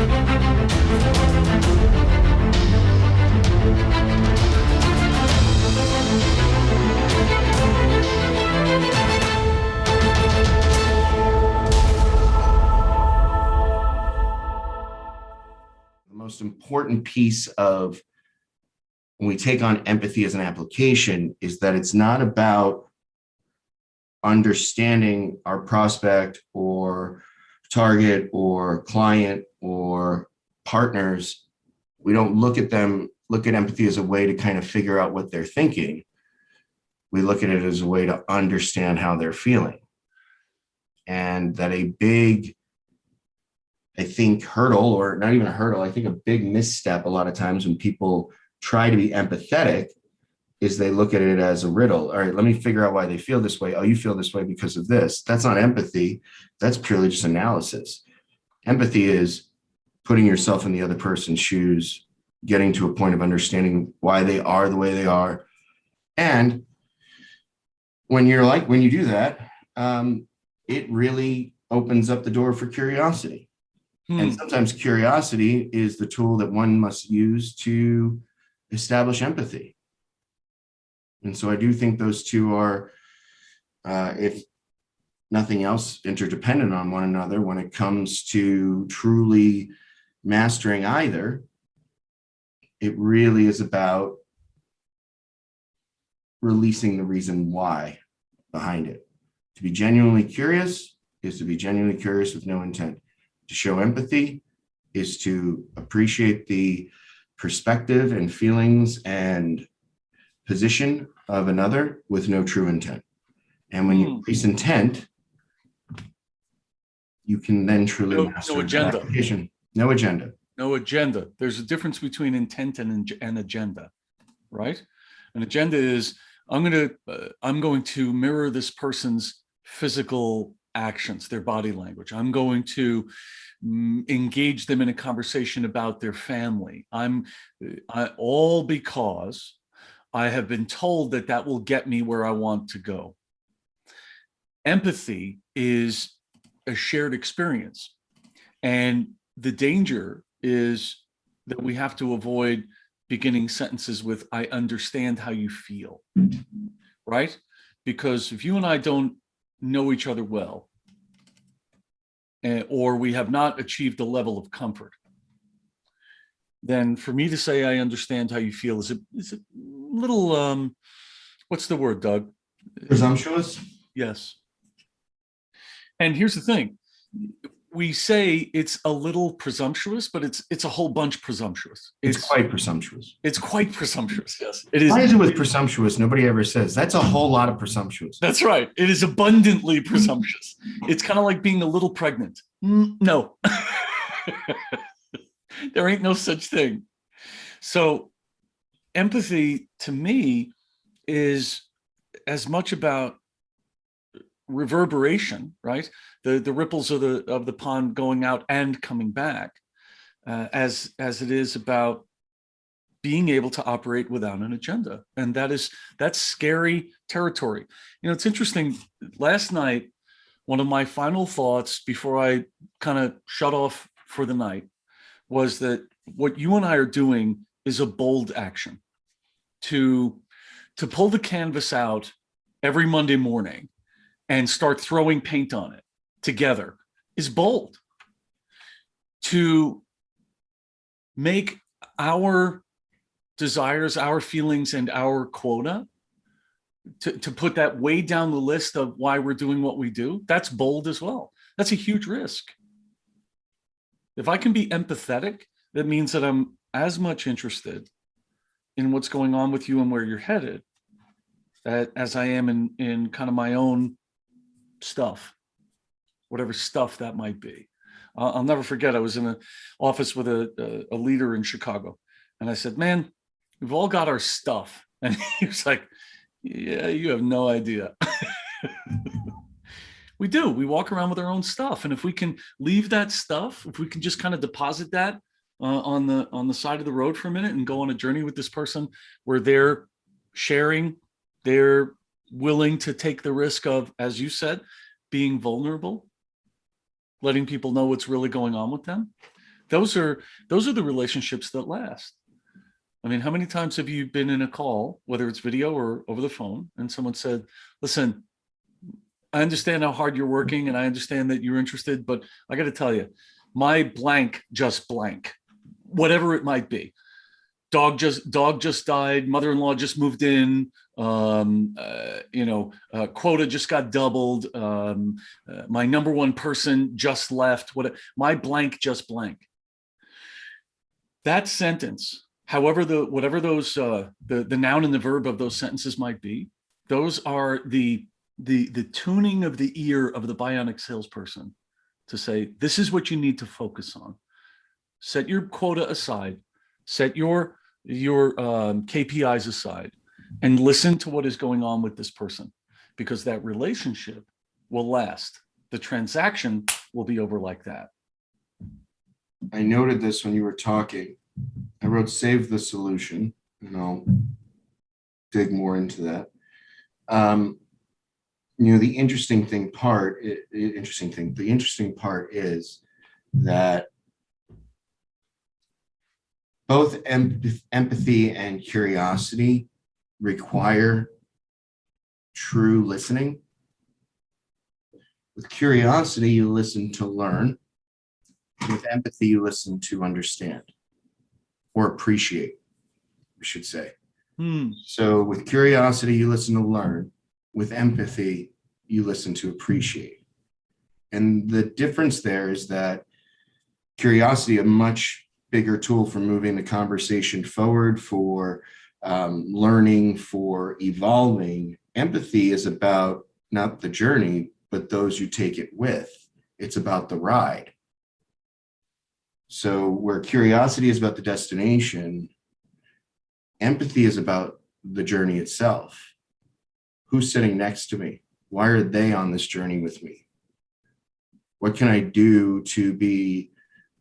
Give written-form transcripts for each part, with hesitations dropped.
The most important piece of when we take on empathy as an application is that it's not about understanding our prospect or target or client or partners. We don't look at empathy as a way to kind of figure out what they're thinking. We look at it as a way to understand how they're feeling. And that a big, I think, hurdle, or not even a hurdle, I think a big misstep a lot of times when people try to be empathetic is they look at it as a riddle. All right, let me figure out why they feel this way. Oh, you feel this way because of this. That's not empathy. That's purely just analysis. Empathy is putting yourself in the other person's shoes, getting to a point of understanding why they are the way they are. And when you do that, it really opens up the door for curiosity. And sometimes curiosity is the tool that one must use to establish empathy. And so I do think those two are, if nothing else, interdependent on one another when it comes to truly mastering either. It really is about releasing the reason why behind it. To be genuinely curious is to be genuinely curious with no intent. To show empathy is to appreciate the perspective and feelings and position of another with no true intent. And when you release intent, you can then truly master no agenda. Application. No agenda. No agenda. There's a difference between intent and agenda, right? An agenda is I'm going to mirror this person's physical actions, their body language. I'm going to engage them in a conversation about their family. All because I have been told that will get me where I want to go. Empathy is a shared experience. And the danger is that we have to avoid beginning sentences with, I understand how you feel, right? Because if you and I don't know each other well, or we have not achieved a level of comfort, then for me to say I understand how you feel is a little, what's the word, Doug? Presumptuous? Yes. And here's the thing. We say it's a little presumptuous, but it's a whole bunch presumptuous. It's quite presumptuous. It's quite presumptuous, yes. It is. Why is it with presumptuous? Nobody ever says. That's a whole lot of presumptuous. That's right. It is abundantly presumptuous. It's kind of like being a little pregnant. No. There ain't no such thing. So empathy, to me, is as much about reverberation, right? The ripples of the pond going out and coming back, as it is about being able to operate without an agenda. And that's scary territory. You know, it's interesting. Last night, one of my final thoughts before I kind of shut off for the night was that what you and I are doing is a bold action to pull the canvas out every Monday morning and start throwing paint on it together is bold. To make our desires, our feelings, and our quota, to put that way down the list of why we're doing what we do, that's bold as well. That's a huge risk. If I can be empathetic, that means that I'm as much interested in what's going on with you and where you're headed as I am in kind of my own stuff, whatever stuff that might be. I'll never forget, I was in an office with a leader in Chicago, and I said, man, we've all got our stuff. And he was like, yeah, you have no idea. We do. We walk around with our own stuff. And if we can leave that stuff, if we can just kind of deposit that on the side of the road for a minute and go on a journey with this person where they're sharing, they're willing to take the risk of, as you said, being vulnerable, letting people know what's really going on with them, Those are the relationships that last. I mean, how many times have you been in a call, whether it's video or over the phone, and someone said, listen, I understand how hard you're working and I understand that you're interested, but I got to tell you, my blank just blank, whatever it might be. Dog just died. Mother-in-law just moved in. Quota just got doubled. My number one person just left. My blank just blank. That sentence, however, whatever those the noun and the verb of those sentences might be, those are the tuning of the ear of the bionic salesperson to say, this is what you need to focus on. Set your quota aside, set your KPIs aside, and listen to what is going on with this person, because that relationship will last. The transaction will be over like that. I noted this when you were talking. I wrote save the solution, and I'll dig more into that. The interesting part is that both empathy and curiosity require true listening. With curiosity, you listen to learn. With empathy, you listen to understand or appreciate, we should say. So with curiosity, you listen to learn. With empathy, you listen to appreciate. And the difference there is that curiosity, a much bigger tool for moving the conversation forward, for learning, for evolving. Empathy is about not the journey, but those you take it with. It's about the ride. So where curiosity is about the destination, empathy is about the journey itself. Who's sitting next to me? Why are they on this journey with me? What can I do to be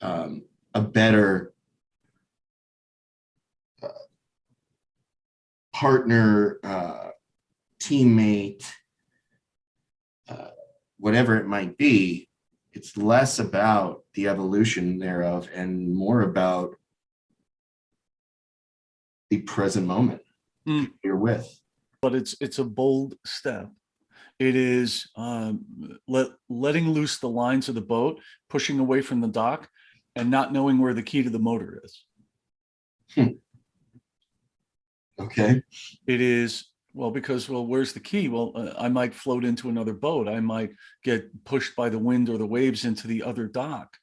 a better partner, teammate, whatever it might be? It's less about the evolution thereof and more about the present moment you're with. But it's a bold step. It is letting loose the lines of the boat, pushing away from the dock, and not knowing where the key to the motor is. Okay. It is, because where's the key? I might float into another boat. I might get pushed by the wind or the waves into the other dock.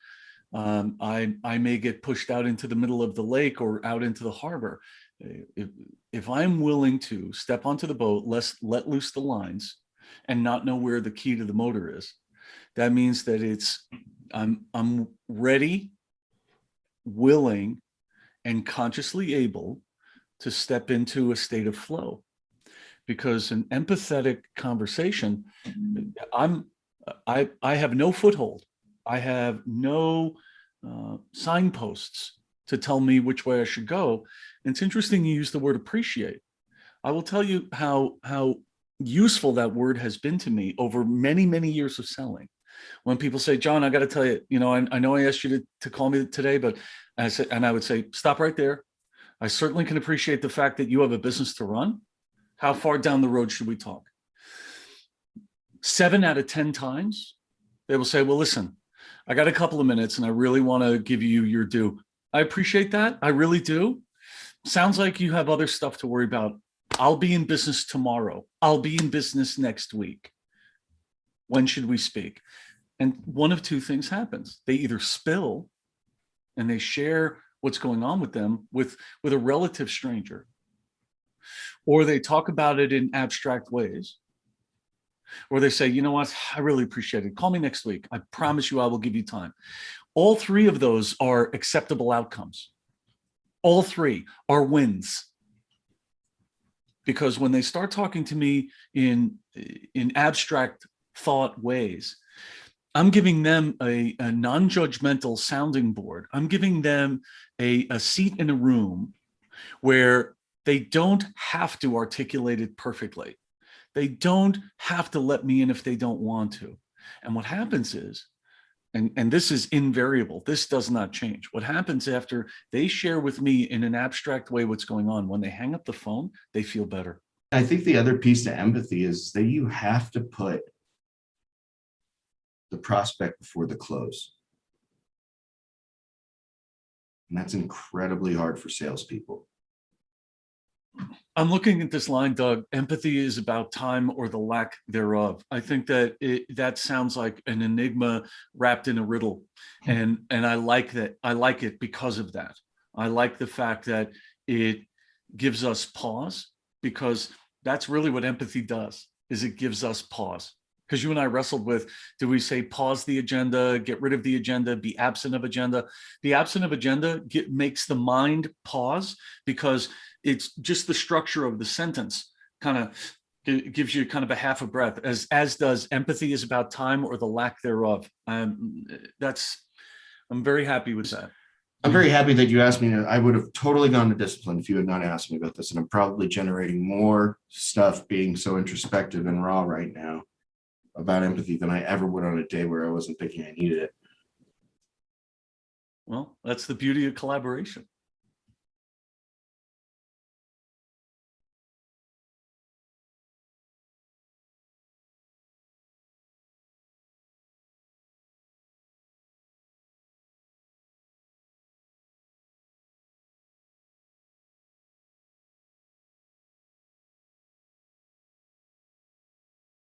I may get pushed out into the middle of the lake or out into the harbor. If I'm willing to step onto the boat, let loose the lines, and not know where the key to the motor is, that means that I'm ready, willing, and consciously able to step into a state of flow. Because an empathetic conversation, I have no foothold. I have no signposts to tell me which way I should go. And it's interesting you use the word appreciate. I will tell you how useful that word has been to me over many, many years of selling. When people say, John, I got to tell you, I know I asked you to call me today, but I would say, stop right there. I certainly can appreciate the fact that you have a business to run. How far down the road should we talk? 7 out of 10 times, they will say, well, listen, I got a couple of minutes and I really want to give you your due. I appreciate that. I really do. Sounds like you have other stuff to worry about. I'll be in business tomorrow. I'll be in business next week. When should we speak? And one of two things happens. They either spill and they share what's going on with them with a relative stranger, or they talk about it in abstract ways, or they say, you know what, I really appreciate it. Call me next week. I promise you I will give you time. All three of those are acceptable outcomes. All three are wins. Because when they start talking to me in abstract thought ways, I'm giving them a non-judgmental sounding board. I'm giving them a seat in a room where they don't have to articulate it perfectly. They don't have to let me in if they don't want to. And what happens is, and this is invariable. This does not change. What happens after they share with me in an abstract way what's going on, when they hang up the phone, they feel better. I think the other piece to empathy is that you have to put the prospect before the close. And that's incredibly hard for salespeople. I'm looking at this line, Doug. Empathy is about time or the lack thereof. I think that that sounds like an enigma wrapped in a riddle, and I like that. I like it because of that. I like the fact that it gives us pause, because that's really what empathy does. Is it gives us pause. Because you and I wrestled with, do we say pause the agenda, get rid of the agenda, be absent of agenda? The absent of agenda makes the mind pause, because it's just the structure of the sentence kind of gives you kind of a half a breath, as does empathy is about time or the lack thereof. I'm very happy with that. I'm very happy that you asked me. I would have totally gone to discipline if you had not asked me about this. And I'm probably generating more stuff being so introspective and raw right now about empathy than I ever would on a day where I wasn't thinking I needed it. Well, that's the beauty of collaboration.